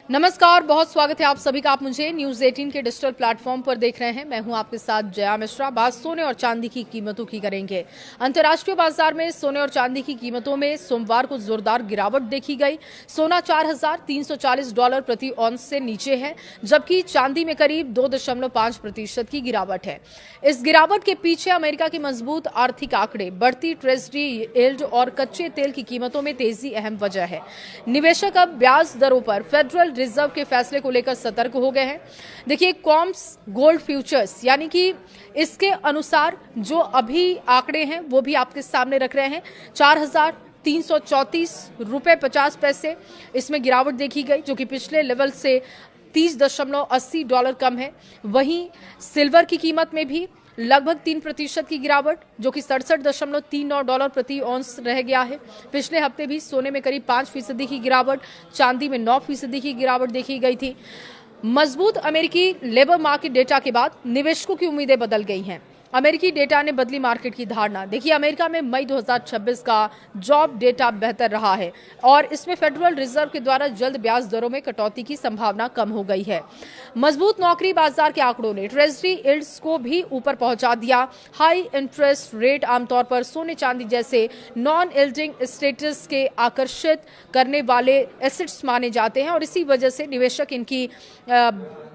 नमस्कार, बहुत स्वागत है आप सभी का। आप मुझे न्यूज 18 के डिजिटल प्लेटफॉर्म पर देख रहे हैं। मैं हूं आपके साथ जया मिश्रा। बात सोने और चांदी की कीमतों की करेंगे। अंतर्राष्ट्रीय बाजार में सोने और चांदी की कीमतों में सोमवार को जोरदार गिरावट देखी गई। सोना $4,340 प्रति औंस से नीचे है, जबकि चांदी में करीब 2.5% की गिरावट है। इस गिरावट के पीछे अमेरिका की मजबूत आर्थिक आंकड़े, बढ़ती ट्रेजरी यील्ड और कच्चे तेल की कीमतों में तेजी अहम वजह है। निवेशक अब ब्याज दरों पर फेडरल रिजर्व के फैसले को लेकर सतर्क हो गए हैं। देखिए, कॉम्स गोल्ड फ्यूचर्स यानी कि इसके अनुसार जो अभी आंकड़े हैं वो भी आपके सामने रख रहे हैं। $4,334.50 इसमें गिरावट देखी गई, जो कि पिछले लेवल से $30.80 कम है। वहीं सिल्वर की कीमत में भी लगभग 3% की गिरावट, जो कि $67.39 प्रति औंस रह गया है। पिछले हफ्ते भी सोने में करीब 5% की गिरावट, चांदी में 9% की गिरावट देखी गई थी। मजबूत अमेरिकी लेबर मार्केट डेटा के बाद निवेशकों की उम्मीदें बदल गई हैं। अमेरिकी डेटा ने बदली मार्केट की धारणा। देखिए, अमेरिका में मई 2026 का जॉब डेटा बेहतर रहा है और इसमें फेडरल रिजर्व के द्वारा जल्द ब्याज दरों में कटौती की संभावना कम हो गई है। मजबूत नौकरी बाजार के आंकड़ों ने ट्रेजरी यील्ड्स को भी ऊपर पहुंचा दिया। हाई इंटरेस्ट रेट आमतौर पर सोने चांदी जैसे नॉन यील्डिंग स्टेटस के आकर्षित करने वाले एसेट्स माने जाते हैं और इसी वजह से निवेशक इनकी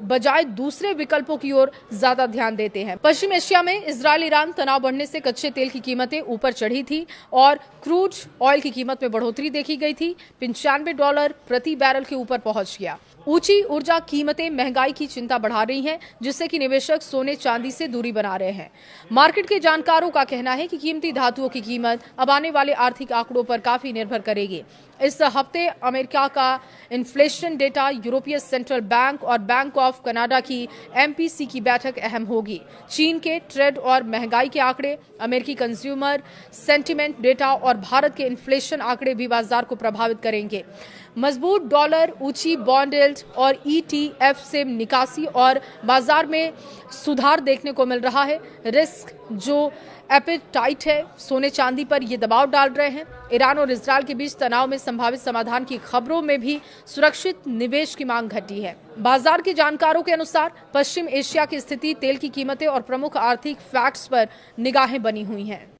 बजाय दूसरे विकल्पों की ओर ज्यादा ध्यान देते हैं। पश्चिम एशिया में इजरायल ईरान तनाव बढ़ने से कच्चे तेल की कीमतें ऊपर चढ़ी थी और क्रूड ऑयल की कीमत में बढ़ोतरी देखी गई थी। $95 प्रति बैरल के ऊपर पहुंच गया। ऊंची ऊर्जा कीमतें महंगाई की चिंता बढ़ा रही हैं, जिससे कि निवेशक सोने चांदी से दूरी बना रहे हैं। मार्केट के जानकारों का कहना है कि कीमती धातुओं की कीमत अब आने वाले आर्थिक आंकड़ों पर काफी निर्भर करेगी। इस हफ्ते अमेरिका का इन्फ्लेशन डेटा, यूरोपीय सेंट्रल बैंक और बैंक ऑफ कनाडा की एमपीसी की बैठक अहम होगी। चीन के ट्रेड और महंगाई के आंकड़े, अमेरिकी कंज्यूमर सेंटिमेंट डेटा और भारत के इन्फ्लेशन आंकड़े भी बाजार को प्रभावित करेंगे। मजबूत डॉलर, ऊंची बॉन्ड यील्ड और ईटीएफ से निकासी और बाजार में सुधार देखने को मिल रहा है। रिस्क जो एपेटाइट है सोने चांदी पर ये दबाव डाल रहे हैं। ईरान और इजरायल के बीच तनाव में संभावित समाधान की खबरों में भी सुरक्षित निवेश की मांग घटी है। बाजार के जानकारों के अनुसार पश्चिम एशिया की स्थिति, तेल की कीमतें और प्रमुख आर्थिक फैक्ट्स पर निगाहें बनी हुई हैं।